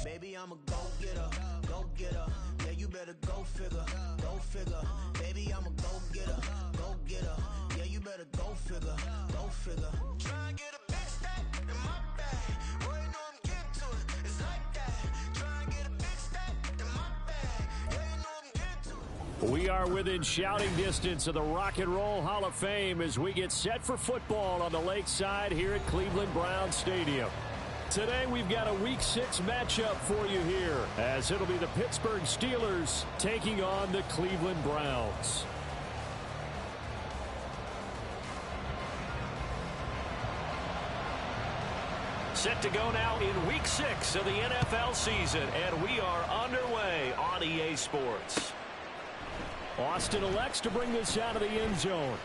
Baby, I'm a go-getter, go-getter. Yeah, you better go figure, go figure. Baby, I'm a go-getter, go-getter. Yeah, you better go figure, go figure. Try and get a big stack in my bag. Boy, you know I'm getting to it. It's like that. Try and get a big stack in my bag. Yeah, you know I'm getting to it. We are within shouting distance of the Rock and Roll Hall of Fame as we get set for football on the lakeside here at Cleveland Browns Stadium. Today we've got a Week 6 matchup for you here, as it'll be the Pittsburgh Steelers taking on the Cleveland Browns. Set to go now in Week 6 of the NFL season, and we are underway on EA Sports. Austin elects to bring this out of the end zone.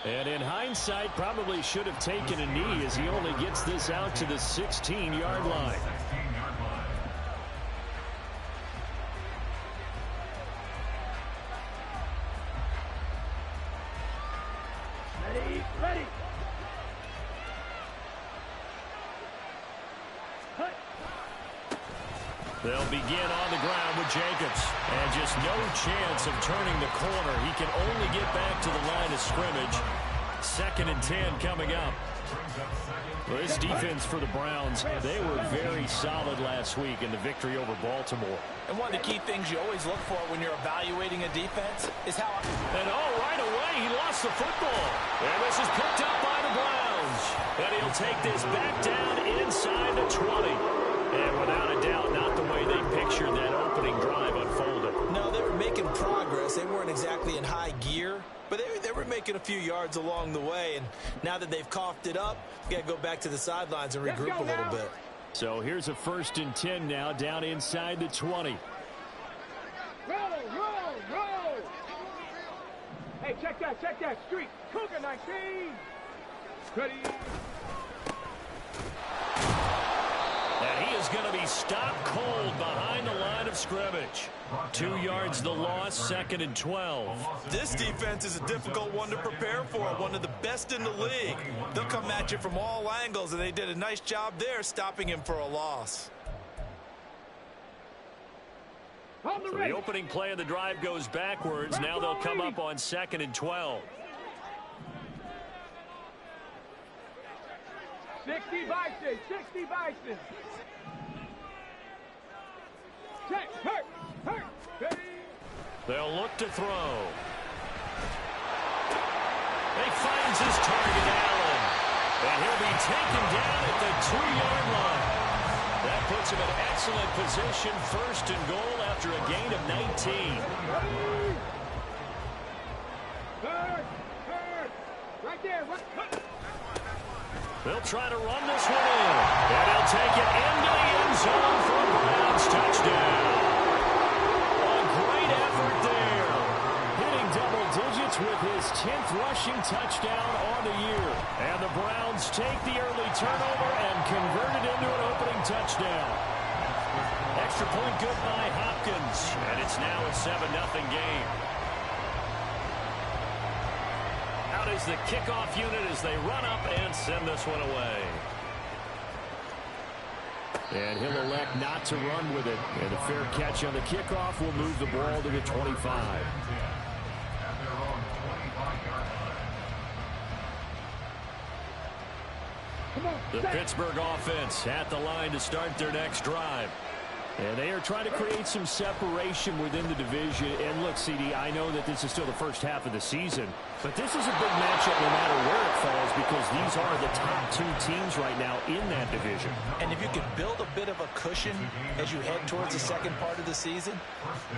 And in hindsight, probably should have taken a knee as he only gets this out to the 16-yard line. Ready. They'll begin on the ground with Jacobs. And just no chance of turning the corner. He can only get back to the line of scrimmage. 2nd and 10 coming up. Well, this defense for the Browns, they were very solid last week in the victory over Baltimore. And one of the key things you always look for when you're evaluating a defense is how... And right away, he lost the football. And this is picked up by the Browns. And he'll take this back down inside the 20. And without a doubt, not the way they pictured that opening drive unfolded. No, they were making progress. They weren't exactly in high gear, but they were making a few yards along the way. And now that they've coughed it up, you got to go back to the sidelines and regroup a little bit. So here's a 1st and 10 now, down inside the 20. Roll. Hey, check that streak. Cougar 19. Ready. And he is going to be stopped cold behind the line of scrimmage. 2 yards the loss, 2nd and 12. This defense is a difficult one to prepare for, one of the best in the league. They'll come at you from all angles, and they did a nice job there stopping him for a loss. So the opening play of the drive goes backwards. Now they'll come up on 2nd and 12. 60 Bison. Check, hurt. Ready. They'll look to throw. He finds his target, Allen. And he'll be taken down at the 2-yard line. That puts him in excellent position, 1st and goal after a gain of 19. Hurt. Right there. They'll try to run this one in. And he'll take it into the end zone for a Browns touchdown. A great effort there. Hitting double digits with his 10th rushing touchdown on the year. And the Browns take the early turnover and convert it into an opening touchdown. Extra point good by Hopkins. And it's now a 7-0 game. Is the kickoff unit as they run up and send this one away. And he'll elect not to run with it. And a fair catch on the kickoff will move the ball to the 25. The Pittsburgh offense at the line to start their next drive. And they are trying to create some separation within the division. And look, CD, I know that this is still the first half of the season, but this is a big matchup no matter where it falls because these are the top 2 teams right now in that division. And if you can build a bit of a cushion as you head towards the second part of the season,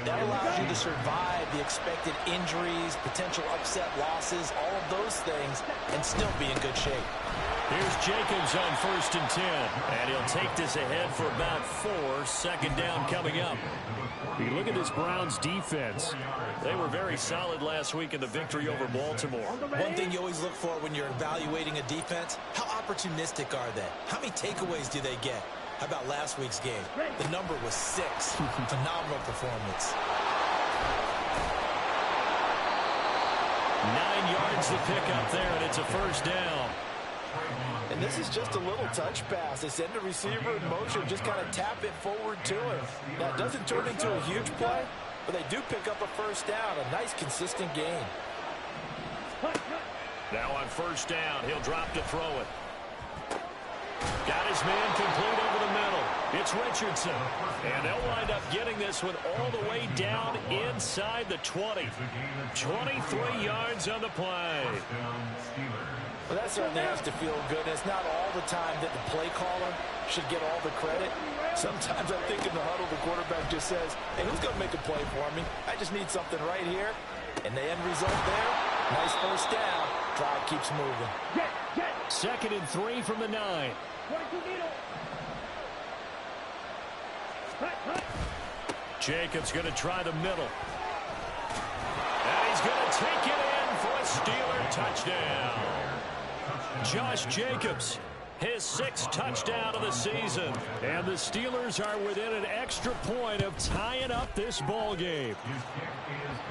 that allows you to survive the expected injuries, potential upset losses, all of those things, and still be in good shape. Here's Jacobs on 1st and 10, and he'll take this ahead for about 4. 2nd down coming up. You look at this Browns defense. They were very solid last week in the victory over Baltimore. One thing you always look for when you're evaluating a defense, how opportunistic are they? How many takeaways do they get? How about last week's game? The number was 6. Phenomenal performance. 9 yards to pick up there, and it's a 1st down. And this is just a little touch pass. They send the receiver in motion, just kind of tap it forward to him. Now, it doesn't turn into a huge play, but they do pick up a first down. A nice, consistent gain. Now on first down, he'll drop to throw it. Got his man complete over the middle. It's Richardson. And they'll wind up getting this one all the way down inside the 20. 23 yards on the play. Well, that certainly has to feel good. It's not all the time that the play caller should get all the credit. Sometimes I think in the huddle, the quarterback just says, hey, who's going to make a play for me? I just need something right here. And the end result there, nice first down. Drive keeps moving. 2nd and 3 from the 9. Jacobs going to try the middle. And he's going to take it in for a Steeler touchdown. Josh Jacobs, his 6th touchdown of the season. And the Steelers are within an extra point of tying up this ball game.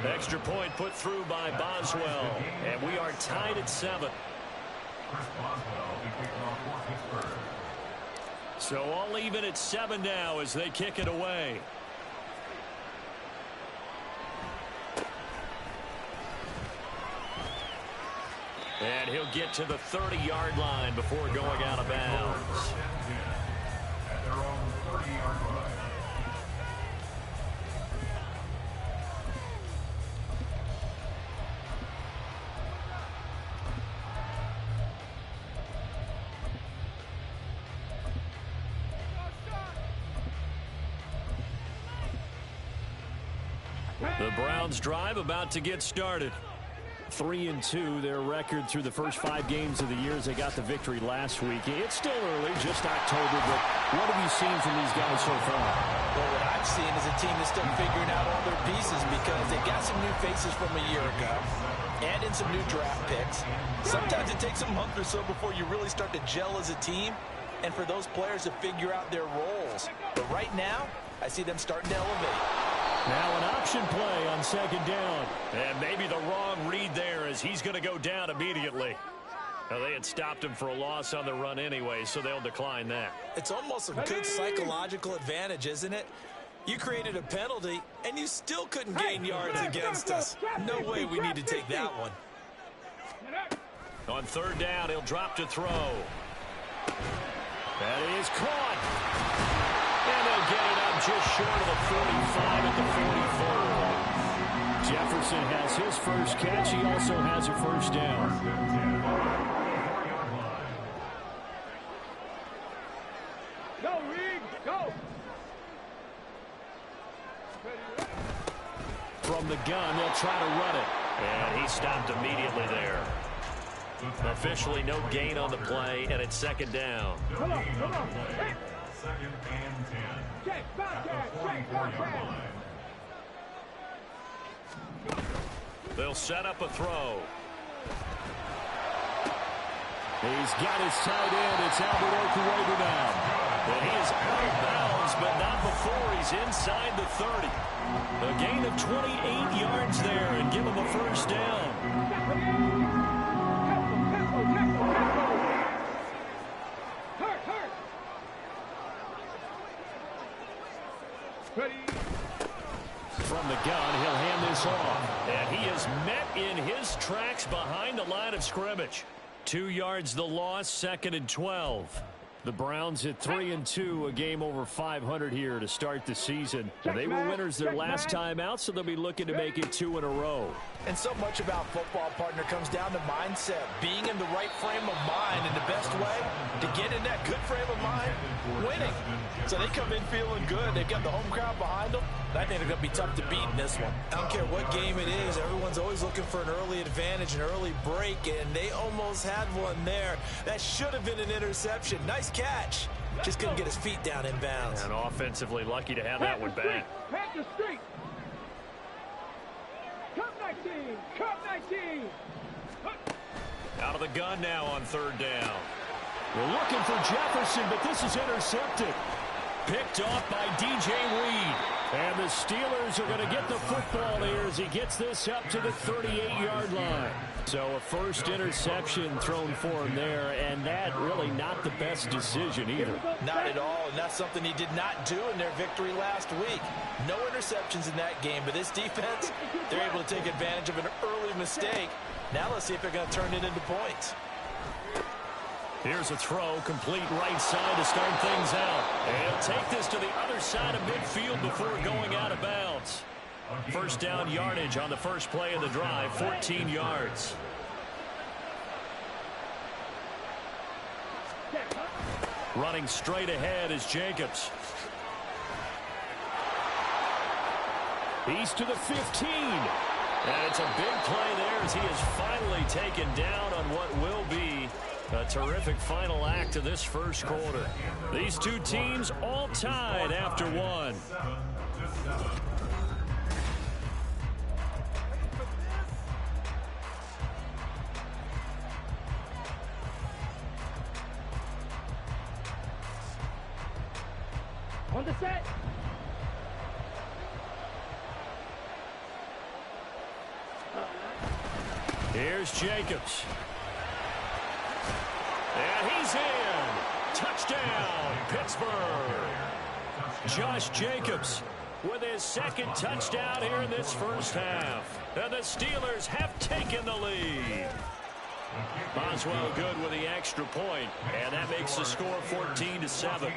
Extra point put through by Boswell. And we are tied at 7. So all even at 7 now as they kick it away. And he'll get to the 30-yard line before going out of bounds. At their own 30-yard line. The Browns drive about to get started. 3-2, their record through the first 5 games of the year as they got the victory last week. It's still early, just October, but what have you seen from these guys so far? Well, what I've seen is a team that's still figuring out all their pieces because they've got some new faces from a year ago and in some new draft picks. Sometimes it takes a month or so before you really start to gel as a team and for those players to figure out their roles. But right now, I see them starting to elevate. Now an option play on 2nd down. And maybe the wrong read there as he's going to go down immediately. Now, they had stopped him for a loss on the run anyway, so they'll decline that. It's almost a good psychological advantage, isn't it? You created a penalty, and you still couldn't gain yards against us. No way we need to take that one. On 3rd down, he'll drop to throw. That is caught. And they'll get it up just short of the 45 at the 44. Jefferson has his first catch. He also has a first down. Go, Reed, go. From the gun, they'll try to run it. And he stopped immediately there. Officially no gain on the play, and it's 2nd down. Come on, come on. 2nd and 10. Check, Bobcat, check, Bobcat. They'll set up a throw. He's got his tight end. It's Albert Okuwegu now. And he is out of bounds, but not before he's inside the 30. A gain of 28 yards there and give him a first down. From the gun, he'll hand this off. And he is met in his tracks behind the line of scrimmage. 2 yards the loss, 2nd and 12. The Browns at 3-2, a game over 500 here to start the season. They were winners their last time out, so they'll be looking to make it 2 in a row. And so much about football, partner, comes down to mindset. Being in the right frame of mind, and the best way to get in that good frame of mind, winning. So they come in feeling good. They've got the home crowd behind them. I think they're going to be tough to beat in this one. I don't care what game it is. Everyone's always looking for an early advantage, an early break, and they almost had one there. That should have been an interception. Nice catch. Just couldn't get his feet down in bounds. And offensively lucky to have that one back. Pack the street. Cup 19. Cup 19. Out of the gun now on 3rd down. We're looking for Jefferson, but this is intercepted. Picked off by DJ Reed. And the Steelers are going to get the football here as he gets this up to the 38-yard line. So a first interception thrown for him there, and that really not the best decision either. Not at all, and that's something he did not do in their victory last week. No interceptions in that game, but this defense, they're able to take advantage of an early mistake. Now let's see if they're going to turn it into points. Here's a throw, complete right side to start things out. And he'll take this to the other side of midfield before going out of bounds. First down yardage on the first play of the drive, 14 yards. Running straight ahead is Jacobs. He's to the 15. And it's a big play there as he is finally taken down on what will be a terrific final act of this first quarter. These two teams all tied after one. On the set. Here's Jacobs. And he's in. Touchdown, Pittsburgh. Josh Jacobs with his second touchdown here in this first half. And the Steelers have taken the lead. Boswell good with the extra point, and that makes the score 14-7.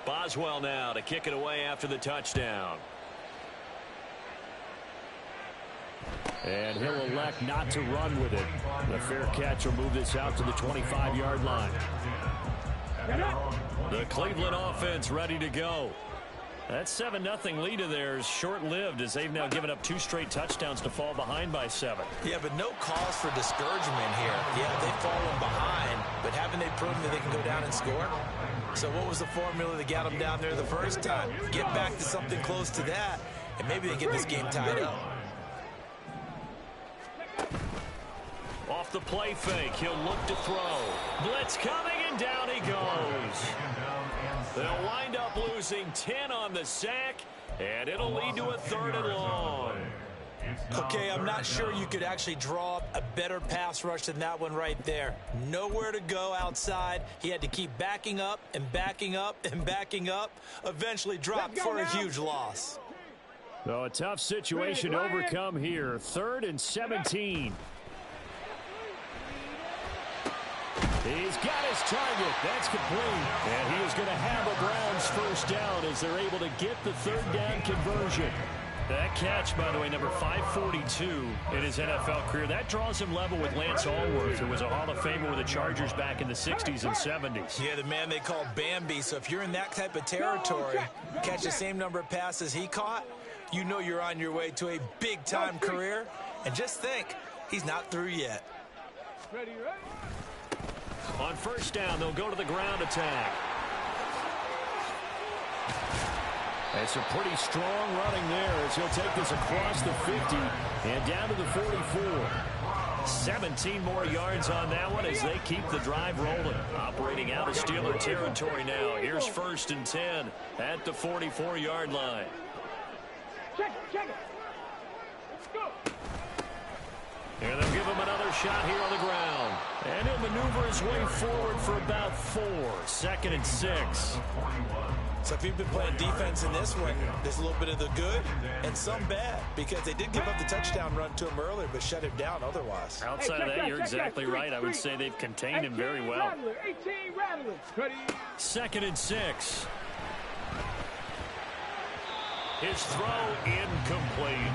Boswell now to kick it away after the touchdown. And he'll elect not to run with it. The fair catch will move this out to the 25-yard line. The Cleveland offense ready to go. That 7-0 lead of theirs short-lived as they've now given up 2 straight touchdowns to fall behind by 7. Yeah, but no cause for discouragement here. Yeah, they've fallen behind, but haven't they proven that they can go down and score? So what was the formula that got them down there the first time? Get back to something close to that, and maybe they get this game tied up. Off the play fake, he'll look to throw. Blitz coming, and down he goes. They'll wind up losing 10 on the sack, and it'll lead to a 3rd and long. Okay, I'm not sure you could actually draw up a better pass rush than that one right there. Nowhere to go outside. He had to keep backing up and backing up and backing up. Eventually dropped for a huge loss. So a tough situation to overcome here. 3rd and 17. He's got his target. That's complete. And he is going to have a Browns first down as they're able to get the 3rd down conversion. That catch, by the way, number 542 in his NFL career. That draws him level with Lance Allworth, who was a Hall of Famer with the Chargers back in the 60s and 70s. Yeah, the man they call Bambi. So if you're in that type of territory, catch the same number of passes he caught, you know you're on your way to a big-time career. And just think, he's not through yet. Ready. On first down, they'll go to the ground attack. It's a pretty strong running there as he'll take this across the 50 and down to the 44. 17 more yards on that one as they keep the drive rolling. Operating out of Steeler territory now. Here's 1st and 10 at the 44-yard line. Check it. Let's go. And they'll give him another shot here on the ground. And he'll maneuver his way forward for about 4. 2nd and 6. So if you've been playing defense in this one, there's a little bit of the good and some bad, because they did give up the touchdown run to him earlier, but shut him down otherwise. Outside of that, you're exactly right. I would say they've contained him very well. 18 Rattler. Ready. 2nd and 6. His throw incomplete.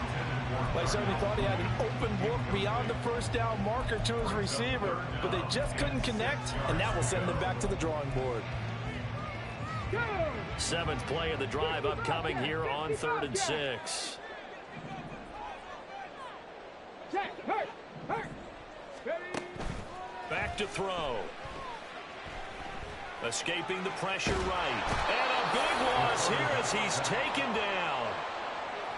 Well, I certainly thought he had an open look beyond the first down marker to his receiver, but they just couldn't connect, and that will send them back to the drawing board. 7th play of the drive upcoming here on 3rd and 6. Back to throw. Escaping the pressure right. And a big loss here as he's taken down.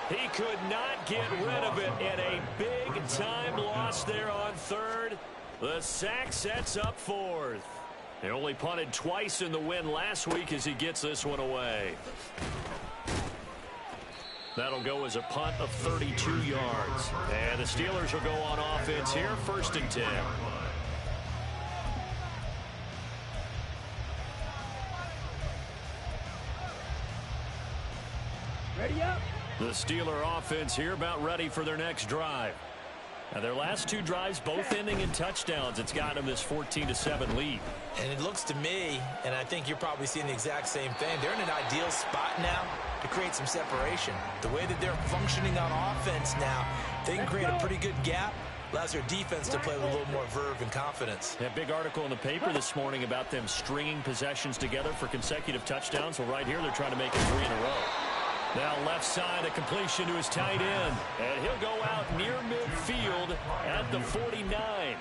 He could not get rid of it, and a big-time loss there on 3rd. The sack sets up 4th. He only punted twice in the win last week as he gets this one away. That'll go as a punt of 32 yards. And the Steelers will go on offense here, 1st and 10. Ready up. The Steeler offense here about ready for their next drive. Now, their last 2 drives both ending in touchdowns. It's gotten them this 14-7 lead. And it looks to me, and I think you're probably seeing the exact same thing, they're in an ideal spot now to create some separation. The way that they're functioning on offense now, they can create a pretty good gap. Allows their defense to play with a little more verve and confidence. That big article in the paper this morning about them stringing possessions together for consecutive touchdowns. Well, right here, they're trying to make it 3 in a row. Now left side, a completion to his tight end. And he'll go out near midfield at the 49.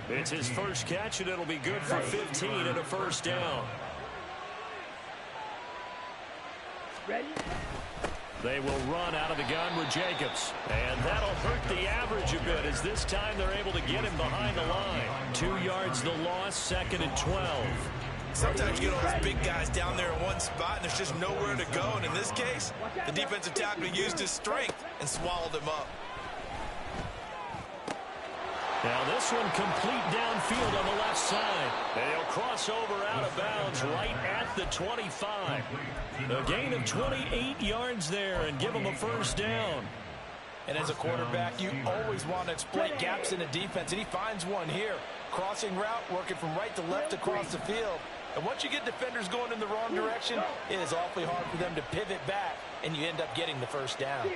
It's his first catch, and it'll be good for 15 and a 1st down. Ready. They will run out of the gun with Jacobs. And that'll hurt the average a bit, as this time they're able to get him behind the line. 2 yards the loss, 2nd and 12. Sometimes you get all those big guys down there in one spot, and there's just nowhere to go. And in this case, the defensive tackle used his strength and swallowed him up. Now this one complete downfield on the left side. And he'll cross over out of bounds right at the 25. A gain of 28 yards there and give him a 1st down. And as a quarterback, you always want to exploit gaps in the defense, and he finds one here. Crossing route, working from right to left across the field. And once you get defenders going in the wrong direction, it is awfully hard for them to pivot back, and you end up getting the 1st down.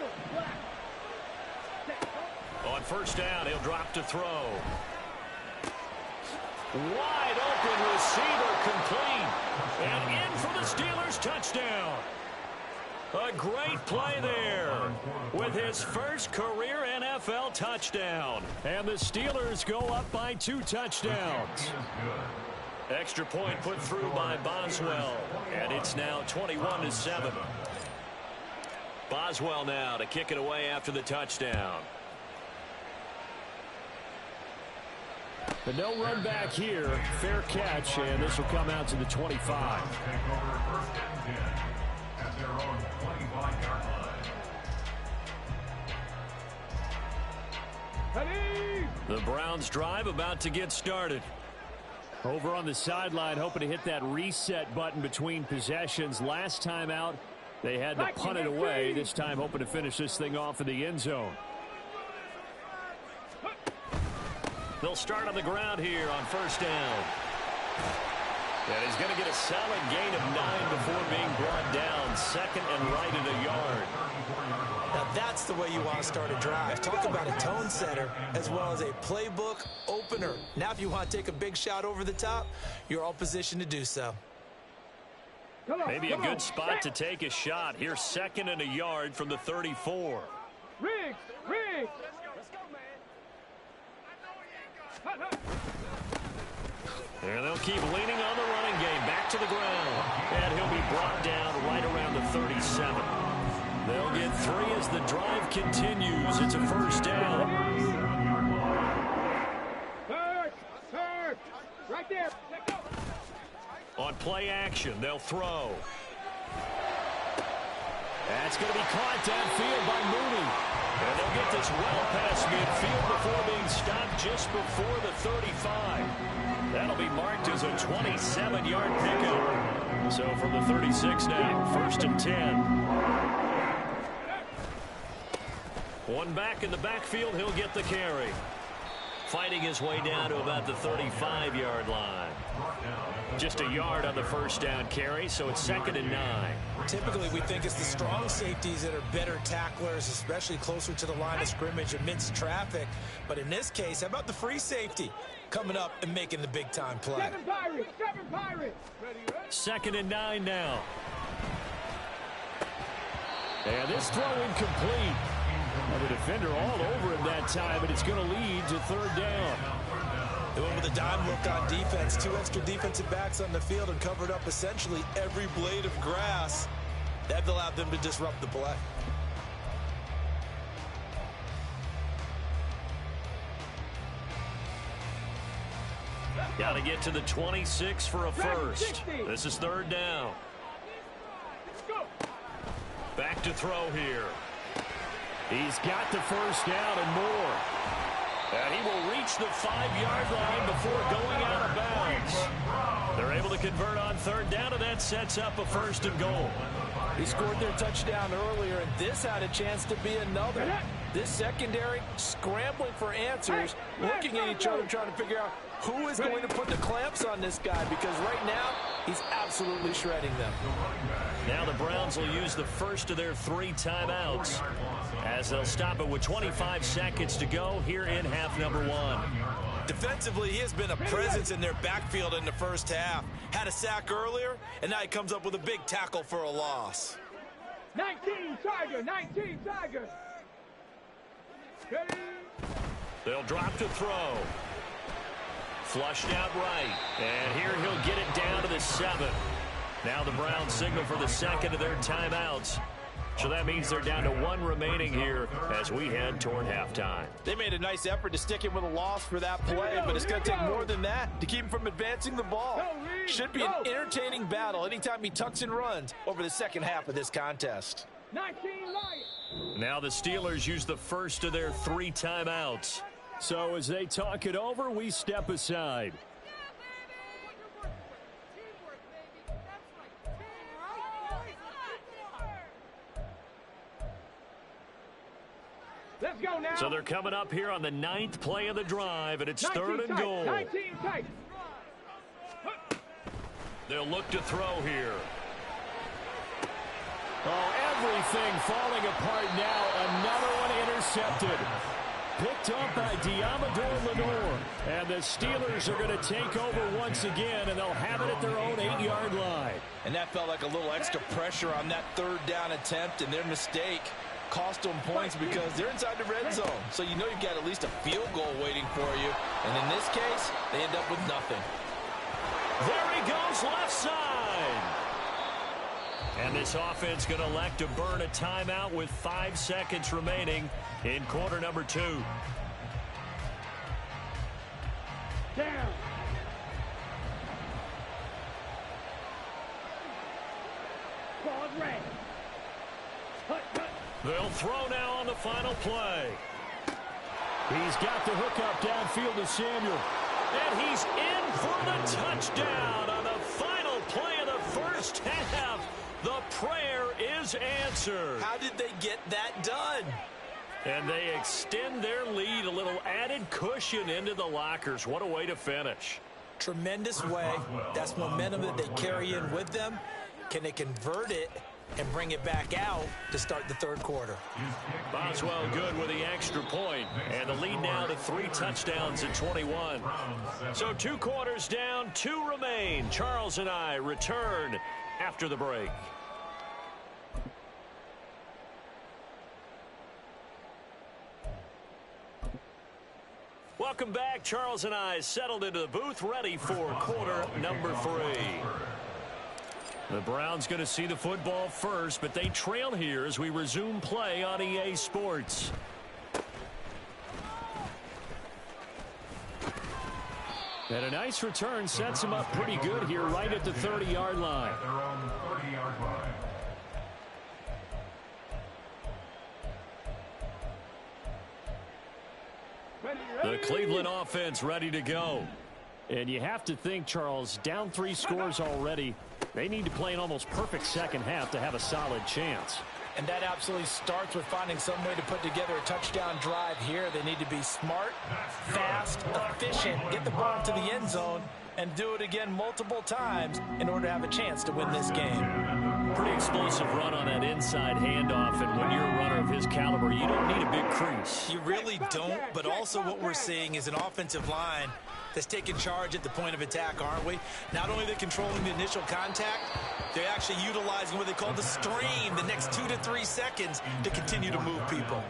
On 1st down, he'll drop to throw. Wide open receiver, complete. And in for the Steelers touchdown. A great play there with his first career NFL touchdown. And the Steelers go up by 2 touchdowns. Extra point put through by Boswell. And it's now 21-7. Boswell now to kick it away after the touchdown. But no run back here. Fair catch, and this will come out to the 25. The Browns drive about to get started. Over on the sideline, hoping to hit that reset button between possessions. Last time out, they had to punt it away. This time, hoping to finish this thing off in the end zone. They'll start on the ground here on 1st down. And he's going to get a solid gain of 9 before being brought down. 2nd and right at a yard. Now that's the way you want to start a drive. Talk about a tone setter as well as a playbook opener. Now if you want to take a big shot over the top, you're all positioned to do so. Maybe a good spot to take a shot. Here's 2nd and a yard from the 34. Riggs. And they'll keep leaning on the running game. Back to the ground. And he'll be brought down right around the 37. They'll get 3 as the drive continues. It's a 1st down. Third. Right there. On play action, they'll throw. That's going to be caught downfield by Mooney. And they'll get this well past midfield before being stopped just before the 35. That'll be marked as a 27-yard pickup. So from the 36 now, 1st and 10. One back in the backfield, he'll get the carry. Fighting his way down to about the 35-yard line. Just a yard on the 1st down carry, so it's 2nd and 9. Typically, we think it's the strong safeties that are better tacklers, especially closer to the line of scrimmage amidst traffic. But in this case, how about the free safety coming up and making the big-time play? 7 Pirates. 2nd and 9 now. And this throw incomplete. Well, the defender all over him that time, but it's going to lead to 3rd down. They went with a dime look on defense. 2 extra defensive backs on the field and covered up essentially every blade of grass. That allowed them to disrupt the play. Got to get to the 26 for a first. This is third down. Back to throw here. He's got the first down and more. And he will reach the 5-yard line before going out of bounds. They're able to convert on third down, and that sets up a first and goal. He scored their touchdown earlier, and this had a chance to be another. This secondary scrambling for answers, looking at each other, trying to figure out who is going to put the clamps on this guy, because right now he's absolutely shredding them. Now the Browns will use the first of their 3 timeouts as they'll stop it with 25 seconds to go here in half number 1. Defensively, he has been a presence in their backfield in the first half. Had a sack earlier, and now he comes up with a big tackle for a loss. 19 Tiger, 19 Tiger. Ready? They'll drop to throw. Flushed out right. And here he'll get it down to the 7. Now the Browns signal for the second of their timeouts. So that means they're down to 1 remaining here as we head toward halftime. They made a nice effort to stick him with a loss for that play, but it's going to take more than that to keep him from advancing the ball. Should be an entertaining battle anytime he tucks and runs over the second half of this contest. 19 Lions. Now the Steelers use the first of their 3 timeouts. So as they talk it over, we step aside. Let's go now. So they're coming up here on the 9th play of the drive, and it's third and goal. 19 tight. They'll look to throw here. Oh, everything falling apart now. Another one intercepted. Picked up by Diamador Lenore. And the Steelers are going to take over once again, and they'll have it at their own 8-yard line. And that felt like a little extra pressure on that third down attempt, and their mistake cost them points because they're inside the red zone. So you know you've got at least a field goal waiting for you. And in this case, they end up with nothing. There he goes, left side. And this offense going to elect to burn a timeout with 5 seconds remaining in quarter number 2. Down. Pause red. They'll throw now on the final play. He's got the hookup downfield to Samuel. And he's in for the touchdown on the final play of the first half. The prayer is answered. How did they get that done? And they extend their lead, a little added cushion into the lockers. What a way to finish. Tremendous way. That's momentum that they carry in with them. Can they convert it and bring it back out to start the third quarter? Boswell good with the extra point. And the lead now to 3 touchdowns at 21. So 2 quarters down, 2 remain. Charles and I return after the break. Welcome back. Charles and I settled into the booth, ready for quarter number 3. The Browns going to see the football first, but they trail here as we resume play on EA Sports. And a nice return sets him up pretty good here right at the 30-yard line. At their own 30-yard line. The Cleveland offense ready to go. And you have to think, Charles, down 3 scores already. They need to play an almost perfect second half to have a solid chance. And that absolutely starts with finding some way to put together a touchdown drive here. They need to be smart, fast, efficient, get the ball to the end zone, and do it again multiple times in order to have a chance to win this game. Pretty explosive run on that inside handoff, and when you're a runner of his caliber, you don't need a big crease. You really don't, but also what we're seeing is an offensive line that's taking charge at the point of attack, aren't we? Not only are they controlling the initial contact, they're actually utilizing what they call the stream, the next 2 to 3 seconds to continue to move people.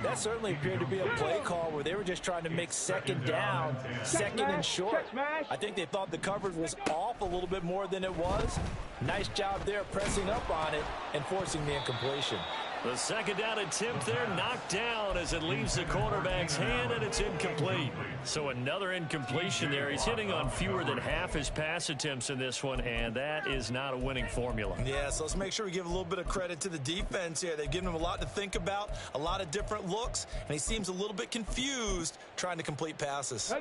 That certainly appeared to be a play call where they were just trying to make second down, second and short. I think they thought the coverage was off a little bit more than it was. Nice job there pressing up on it and forcing the incompletion. The second down attempt there knocked down as it leaves the quarterback's hand, and it's incomplete. So another incompletion there. He's hitting on fewer than half his pass attempts in this one, and that is not a winning formula. Yeah, so let's make sure we give a little bit of credit to the defense here. They've given him a lot to think about, a lot of different looks, and he seems a little bit confused trying to complete passes.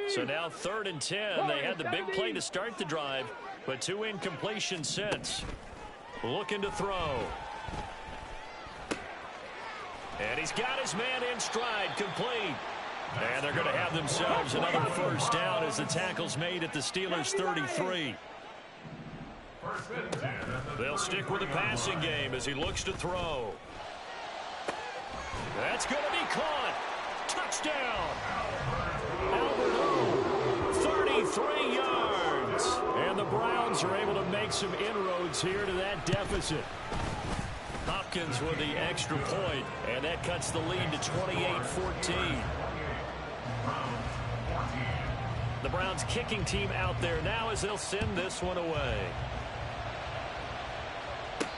So now 3rd and 10. They had the big play to start the drive, but 2 incompletions since. Looking to throw. And he's got his man in stride, complete. And they're going to have themselves another first down as the tackle's made at the Steelers' 33. They'll stick with the passing game as he looks to throw. That's going to be caught. Touchdown. Albert 33 yards. And the Browns are able to make some inroads here to that deficit. Hopkins with the extra point, and that cuts the lead to 28-14. The Browns kicking team out there now as they'll send this one away.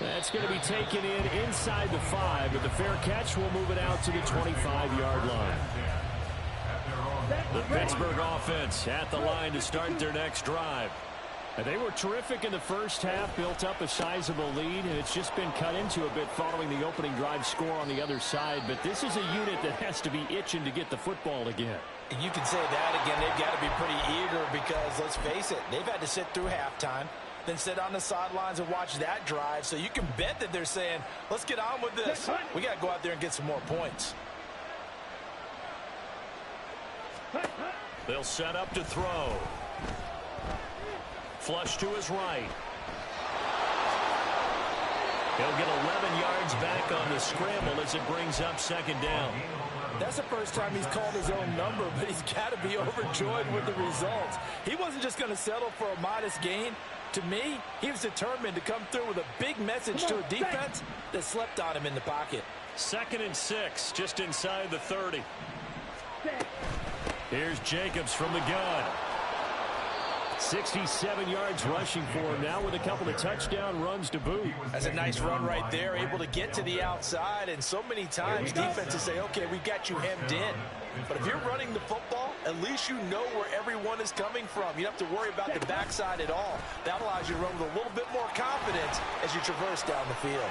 That's going to be taken in inside the 5, but the fair catch will move it out to the 25-yard line. The Pittsburgh offense at the line to start their next drive. And they were terrific in the first half, built up a sizable lead, and it's just been cut into a bit following the opening drive score on the other side. But this is a unit that has to be itching to get the football again. And you can say that again. They've got to be pretty eager because, let's face it, they've had to sit through halftime, then sit on the sidelines and watch that drive. So you can bet that they're saying, let's get on with this. We got to go out there and get some more points. They'll set up to throw. Flush to his right. He'll get 11 yards back on the scramble as it brings up 2nd down. That's the first time he's called his own number, but he's got to be overjoyed with the results. He wasn't just going to settle for a modest gain. To me, he was determined to come through with a big message to a defense that slept on him in the pocket. 2nd and 6, just inside the 30. Here's Jacobs from the gun. 67 yards rushing for him now with a couple of touchdown runs to boot. That's a nice run right there, able to get to the outside, and so many times defenses say, okay, we got you hemmed in. But if you're running the football, at least you know where everyone is coming from. You don't have to worry about the backside at all. That allows you to run with a little bit more confidence as you traverse down the field.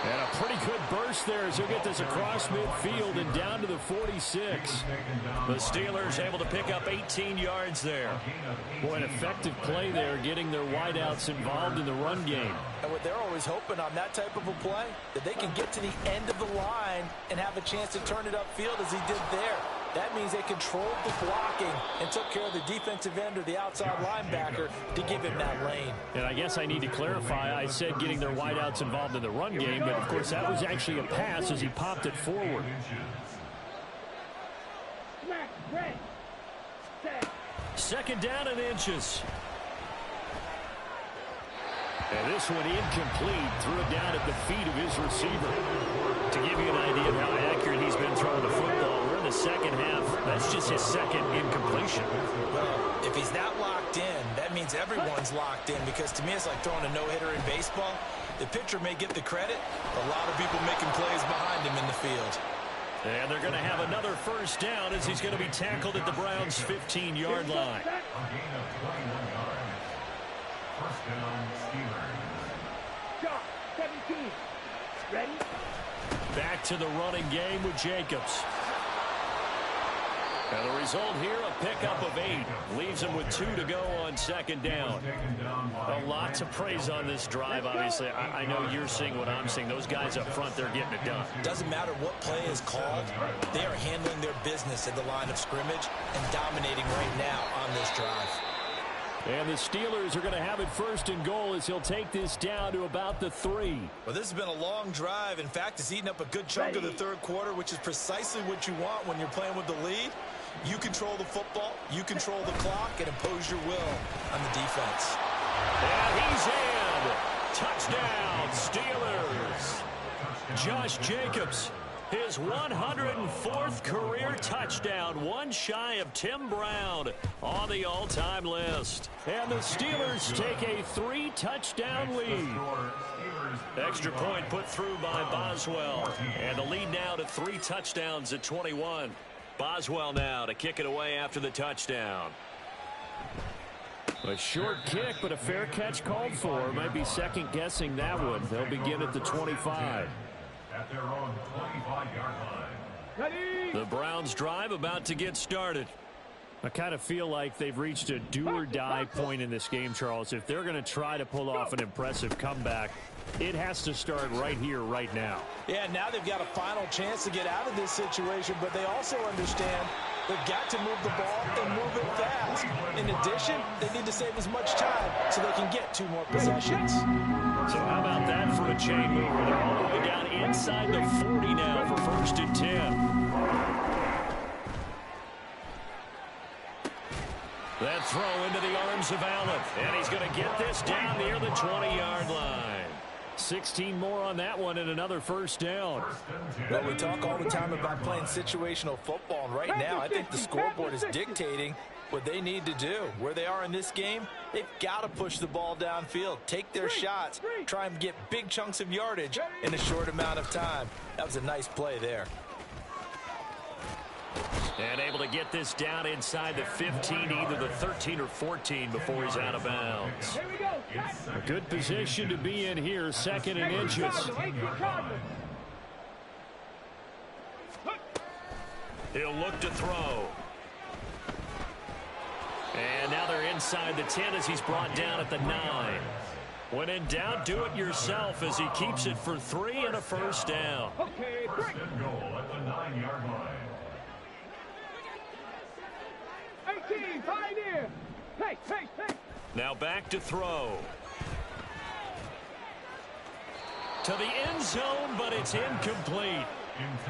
And a pretty good burst there as he'll get this across midfield and down to the 46. The Steelers able to pick up 18 yards there. Boy, an effective play there, getting their wideouts involved in the run game. And what they're always hoping on that type of a play, that they can get to the end of the line and have a chance to turn it upfield as he did there. That means they controlled the blocking and took care of the defensive end or the outside linebacker to give him that lane. And I guess I need to clarify, I said getting their wideouts involved in the run game, but of course that was actually a pass as he popped it forward. Second down and inches. And this one incomplete, threw it down at the feet of his receiver. To give you an idea of how accurate he's been throwing the football, we're in the second half. That's just his 2nd incompletion. Well, if he's that locked in, that means everyone's locked in, because to me it's like throwing a no-hitter in baseball. The pitcher may get the credit, a lot of people making plays behind him in the field. And they're going to have another first down as he's going to be tackled at the Browns' 15-yard line. First down, Steelers. 17. Ready? Back to the running game with Jacobs. And the result here, a pickup of 8. Leaves him with 2 to go on 2nd down. A lot to praise on this drive, obviously. I know you're seeing what I'm seeing. Those guys up front, they're getting it done. Doesn't matter what play is called. They are handling their business at the line of scrimmage and dominating right now on this drive. And the Steelers are going to have it 1st and goal as he'll take this down to about the 3. Well, this has been a long drive. In fact, it's eaten up a good chunk of the 3rd quarter, which is precisely what you want when you're playing with the lead. You control the football, you control the clock, and impose your will on the defense. And he's in. Touchdown, Steelers. Josh Jacobs, His 104th career touchdown, one shy of Tim Brown on the all-time list. And the Steelers take a 3-touchdown lead. Extra point put through by Boswell. And the lead now to 3 touchdowns at 21. Boswell now to kick it away after the touchdown. A short kick, but a fair catch called for. Might be second-guessing that one. They'll begin at the 25. At their own 25-yard line. Ready. The Browns drive about to get started. I kind of feel like they've reached a do-or-die point in this game, Charles. If they're going to try to pull off an impressive comeback, it has to start right here, right now. Yeah, now they've got a final chance to get out of this situation, but they also understand they've got to move the ball and move it fast. In addition, they need to save as much time so they can get 2 more possessions. So how about that for a chain mover? They're all the way down inside the 40 now for 1st and 10. That throw into the arms of Allen. And he's going to get this down near the 20-yard line. 16 more on that one and another 1st down. Well, we talk all the time about playing situational football, and right now I think the scoreboard is dictating what they need to do. Where they are in this game, they've got to push the ball downfield, take their shots, try and get big chunks of yardage in a short amount of time. That was a nice play there. And able to get this down inside the 15, either the 13 or 14 before he's out of bounds. Here we go. A good position to be in here, 2nd and inches. He'll look to throw. And now they're inside the 10 as he's brought down at the 9. When in doubt, do it yourself as he keeps it for 3 and a 1st down. Okay, break. First and goal at the 9-yard line. 18, pioneer. Hey. Now back to throw. To the end zone, but it's incomplete.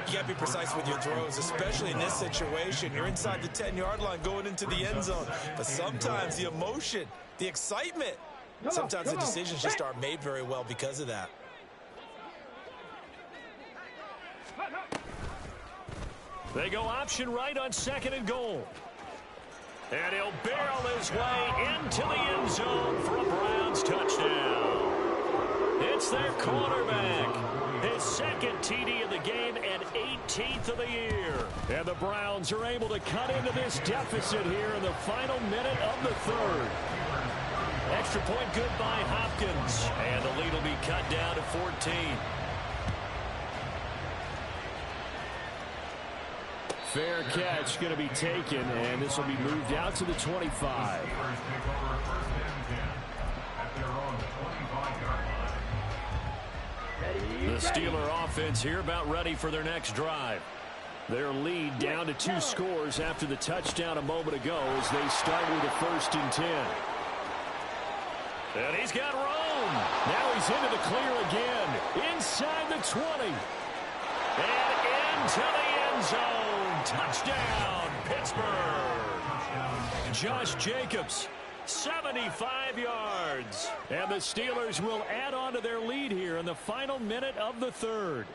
You got to be precise with your throws, especially in this situation. You're inside the 10-yard line going into the end zone. But sometimes the emotion, the excitement, sometimes the decisions just aren't made very well because of that. They go option right on 2nd and goal. And he'll barrel his way into the end zone for a Browns touchdown. It's their quarterback. His 2nd TD of the game and 18th of the year. And the Browns are able to cut into this deficit here in the final minute of the 3rd. Extra point good by Hopkins. And the lead will be cut down to 14. Fair catch going to be taken, and this will be moved out to the 25. The Steeler offense here about ready for their next drive. Their lead down to 2 scores after the touchdown a moment ago as they start with a 1st and 10. And he's got room. Now he's into the clear again. Inside the 20. And into the end zone. Touchdown, Pittsburgh. Josh Jacobs, 75 yards. And the Steelers will add on to their lead here in the final minute of the 3rd.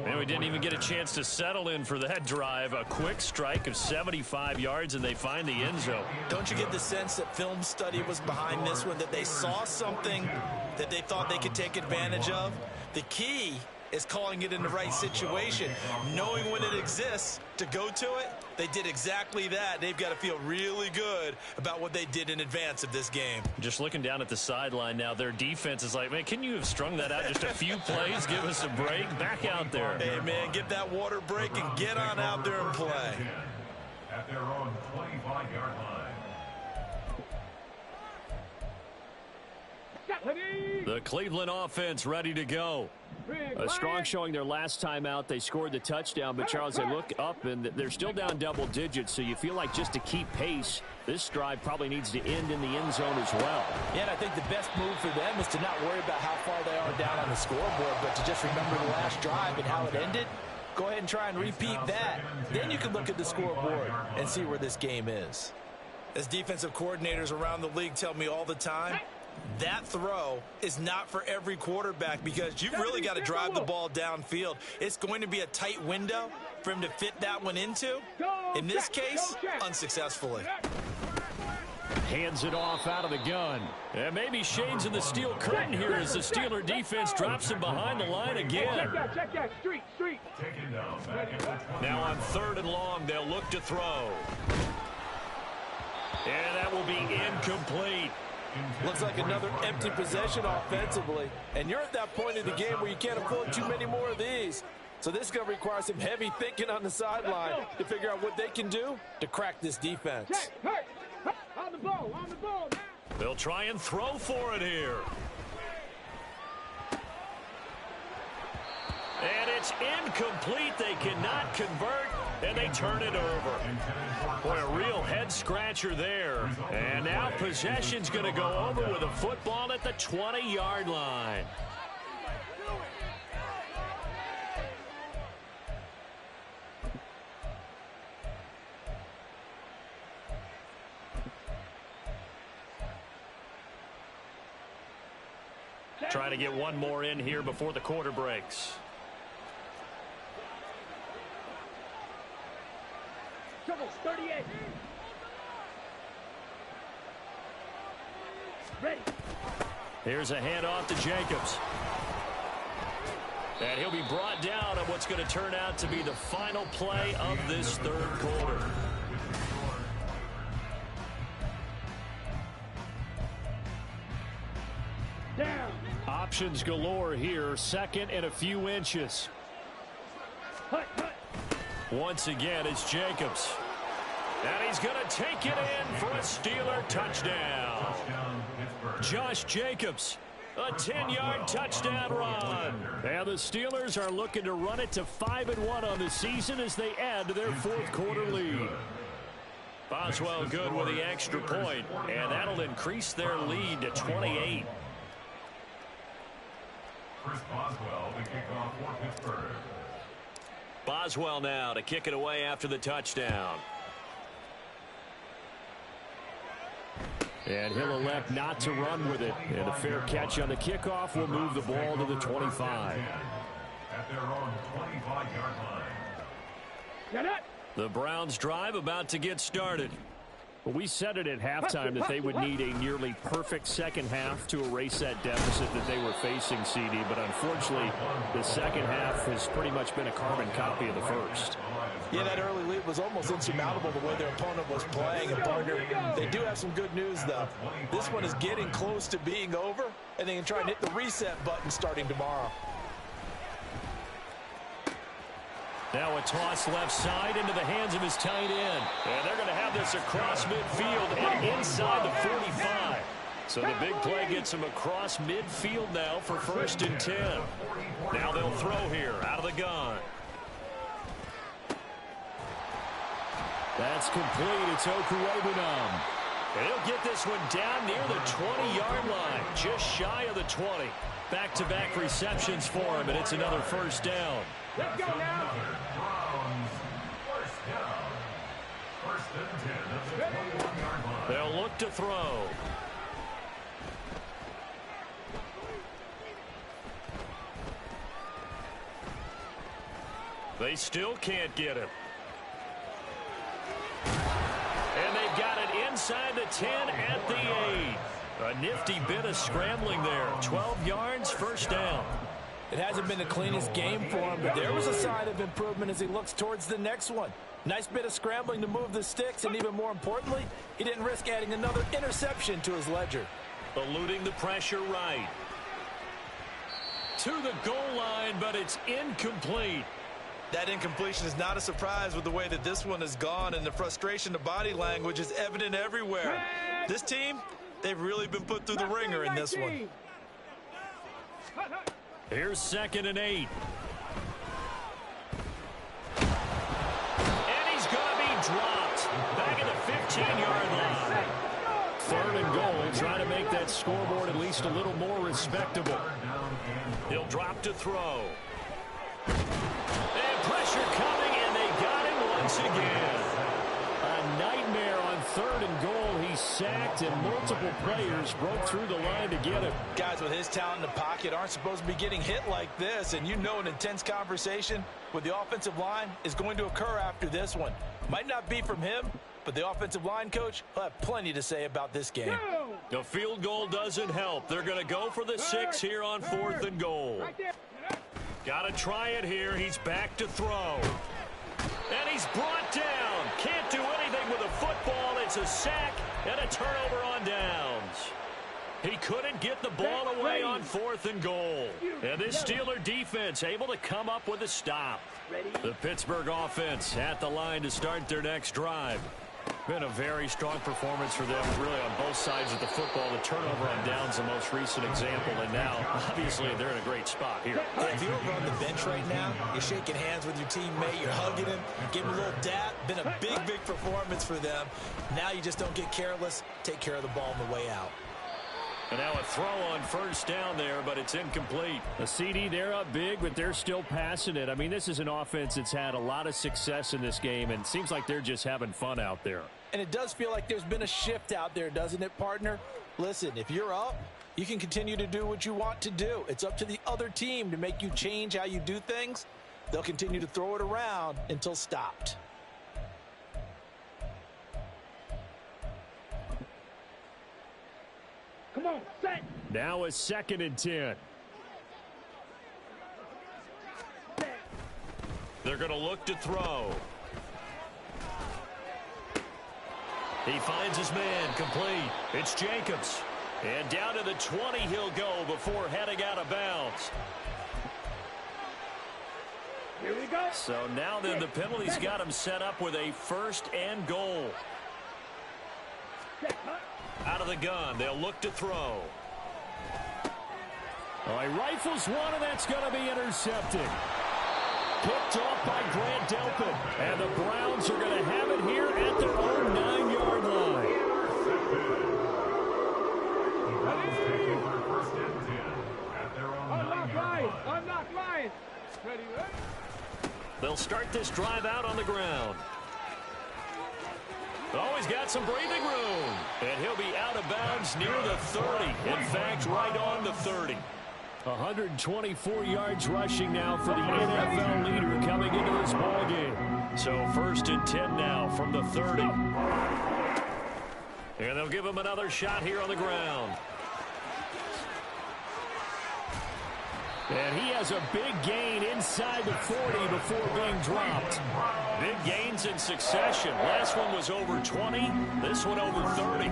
And we didn't even get a chance to settle in for that drive. A quick strike of 75 yards, and they find the end zone. Don't you get the sense that film study was behind this one, that they saw something that they thought they could take advantage of? The key is calling it in the right situation, knowing when it exists to go to it. They did exactly that. They've got to feel really good about what they did in advance of this game. Just looking down at the sideline now, their defense is like, man, can you have strung that out just a few plays? Give us a break. Back out there. Hey, man, get that water break and get on out there and play. At their own 25-yard line. The Cleveland offense ready to go. A strong showing their last time out. They scored the touchdown, but Charles, they look up and they're still down double digits, so you feel like just to keep pace, this drive probably needs to end in the end zone as well. Yeah, and I think the best move for them is to not worry about how far they are down on the scoreboard, but to just remember the last drive and how it ended. Go ahead and try and repeat that. Then you can look at the scoreboard and see where this game is. As defensive coordinators around the league tell me all the time, That throw is not for every quarterback because you've really got to drive the ball downfield. It's going to be a tight window for him to fit that one into. In this case, unsuccessfully. Hands it off out of the gun. And maybe shades in the steel curtain here as the Steeler defense drops him behind the line again. Check that. Street. Taken down back at the 20. Now on 3rd and long, they'll look to throw. And that will be incomplete. Looks like another empty possession offensively. And you're at that point in the game where you can't afford too many more of these. So this is going to require some heavy thinking on the sideline to figure out what they can do to crack this defense. On the ball now. They'll try and throw for it here. And it's incomplete. They cannot convert, and they turn it over. Boy, a real head-scratcher there. And now possession's going to go over with a football at the 20-yard line. Trying to get one more in here before the quarter breaks. Trouble, 38. Ready. Here's a handoff to Jacobs. And he'll be brought down on what's going to turn out to be the final play of this 3rd quarter. Down. Options galore here. 2nd and a few inches. Hut. Once again, it's Jacobs. And he's going to take it in for a Steeler touchdown. Josh Jacobs, a 10-yard touchdown run. And the Steelers are looking to run it to 5-1 on the season as they add to their 4th quarter lead. Boswell good with the extra point, and that'll increase their lead to 28. Chris Boswell, the kickoff for Pittsburgh. Boswell now to kick it away after the touchdown. And he'll elect not to run with it. And a fair catch on the kickoff will move the ball to the 25. At their own 25-yard line. Get it. The Browns drive about to get started. Well, we said it at halftime that they would need a nearly perfect second half to erase that deficit that they were facing, CD. But unfortunately, the second half has pretty much been a carbon copy of the first. Yeah, that early lead was almost insurmountable the way their opponent was playing. And partner, they do have some good news, though. This one is getting close to being over, and they can try and hit the reset button starting tomorrow. Now a toss left side into the hands of his tight end. And they're going to have this across midfield and inside the 45. So the big play gets him across midfield now for 1st and 10. Now they'll throw here out of the gun. That's complete. It's Okuwebunam. And he'll get this one down near the 20-yard line, just shy of the 20. Back-to-back receptions for him, and it's another 1st down. Let's go now. Browns, 1st down. 1st and 10 at the 21-yard line. They'll look to throw. They still can't get him. And they've got it inside the 10 at the 8. A nifty bit of scrambling there. 12 yards, 1st down. It hasn't been the cleanest game for him, but there was a sign of improvement as he looks towards the next one. Nice bit of scrambling to move the sticks, and even more importantly, he didn't risk adding another interception to his ledger. Eluding the pressure right. To the goal line, but it's incomplete. That incompletion is not a surprise with the way that this one has gone, and the frustration of body language is evident everywhere. This team, they've really been put through the ringer in this one. Here's 2nd and 8. And he's going to be dropped. Back at the 15-yard line. 3rd and goal, trying to make that scoreboard at least a little more respectable. He'll drop to throw. And pressure coming, and they got him once again. A nightmare on 3rd and goal. He was sacked, and multiple players broke through the line to get him. Guys with his talent in the pocket aren't supposed to be getting hit like this, and you know an intense conversation with the offensive line is going to occur after this one. Might not be from him, but the offensive line coach will have plenty to say about this game. The field goal doesn't help. They're going to go for the 6 here on 4th and goal. Got to try it here. He's back to throw. And he's brought down. Can't do anything with a football. It's a sack and a turnover on downs. He couldn't get the ball away on 4th and goal. And this Steeler defense able to come up with a stop. The Pittsburgh offense at the line to start their next drive. Been a very strong performance for them, really, on both sides of the football. The turnover on downs, the most recent example, and now, obviously, they're in a great spot here. If you're over on the bench right now, you're shaking hands with your teammate, you're hugging him, giving him a little dap. Been a big, big performance for them. Now you just don't get careless. Take care of the ball on the way out. And now a throw on 1st down there, but it's incomplete. A CD, they're up big, but they're still passing it. I mean, this is an offense that's had a lot of success in this game, and it seems like they're just having fun out there. And it does feel like there's been a shift out there, doesn't it, partner? Listen, if you're up, you can continue to do what you want to do. It's up to the other team to make you change how you do things. They'll continue to throw it around until stopped. Come on, set. Now a 2nd and 10. They're going to look to throw. He finds his man, complete. It's Jacobs. And down to the 20 he'll go before heading out of bounds. Here we go. So now then the penalty's got him set up with a 1st and goal. Out of the gun, they'll look to throw. Oh, he rifles one, and that's going to be intercepted. Picked off by Grant Delpit. And the Browns are going to have it here at their own 9-yard line. Unlock line. Ready, right? They'll start this drive out on the ground. Oh, he's got some breathing room. And he'll be out of bounds near the 30. In fact, right on the 30. 124 yards rushing now for the NFL leader coming into this ballgame. So 1st and 10 now from the 30. And they'll give him another shot here on the ground. And he has a big gain inside the 40 before being dropped. Big gains in succession. Last one was over 20. This one over 30.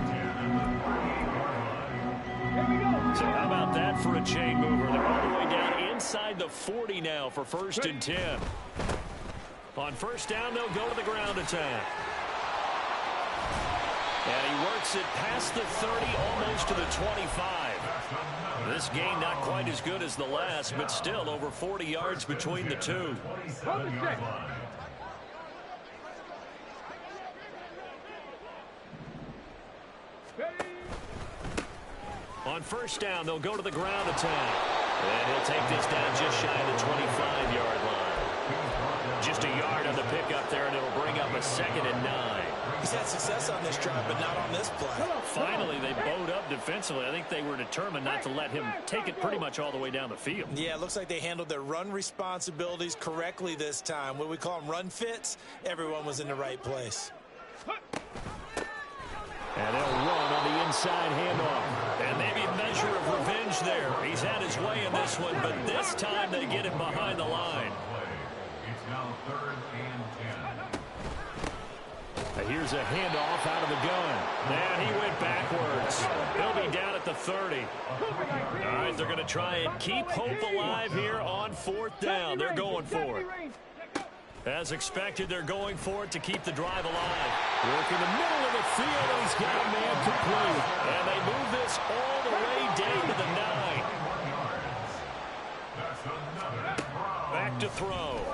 So how about that for a chain mover? They're all the way down inside the 40 now for 1st and 10. On 1st down, they'll go to the ground attack. And he works it past the 30, almost to the 25. This gain not quite as good as the last, but still over 40 yards between the two. On 1st down, they'll go to the ground attack. And he'll take this down just shy of the 25-yard line. Just a yard on the pickup there, and it'll bring up a 2nd and 9. He's had success on this drive, but not on this play. Finally, they bowed up defensively. I think they were determined not to let him take it pretty much all the way down the field. Yeah, it looks like they handled their run responsibilities correctly this time. What we call them run fits, everyone was in the right place. And they'll run on the inside handoff. And maybe a measure of revenge there. He's had his way in this one, but this time they get him behind the line. It's now 3rd and 10. Here's a handoff out of the gun. And he went backwards. He'll be down at the 30. All right, they're going to try and keep hope alive here on 4th down. They're going for it. As expected, they're going for it to keep the drive alive. Work in the middle of the field, and he's got a man complete. And they move this all the way down to the 9. Back to throw.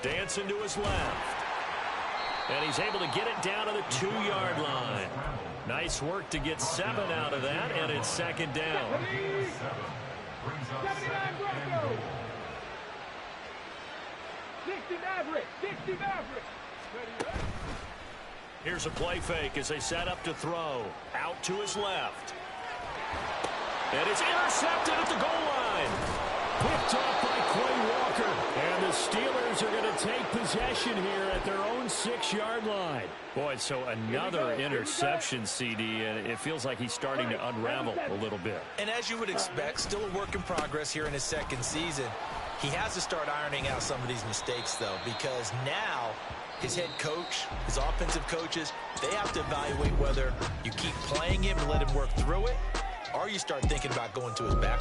Dancing to his left. And he's able to get it down to the 2-yard line. Nice work to get 7 out of that, and it's 2nd down. 60 Maverick. 60 Maverick. Here's a play fake as they set up to throw. Out to his left. And it's intercepted at the goal line. Picked up by Quay Walker. And the Steelers are going to take possession here at their own 6-yard line. Boy, so another interception, CD, and it feels like he's starting to unravel a little bit. And as you would expect, still a work in progress here in his second season. He has to start ironing out some of these mistakes, though, because now his head coach, his offensive coaches, they have to evaluate whether you keep playing him and let him work through it, or you start thinking about going to his back.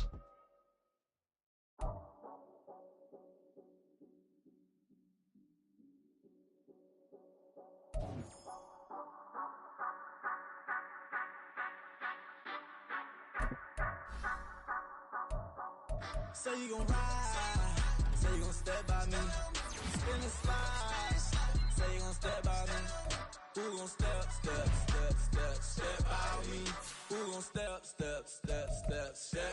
Say you gon' ride, say you gon' step by me. Spin the slide, say you gon' step by me. Who gon' step by me? Who gon' step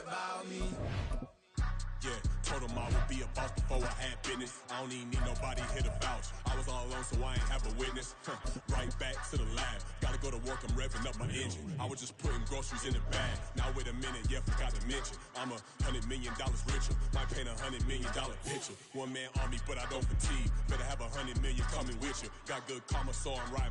by me? Yeah, told him I would be a boss before I had business. I don't even need nobody here to vouch. I was all alone, so I ain't have a witness. Right back to the lab. Gotta go to work, I'm revving up my engine. I was just putting groceries in the bag. Now wait a minute, yeah, forgot to mention. I'm $100 million richer. Might paint $100 million picture. One man army, but I don't fatigue. Better have $100 million coming with you. Got good karma, so I'm riding.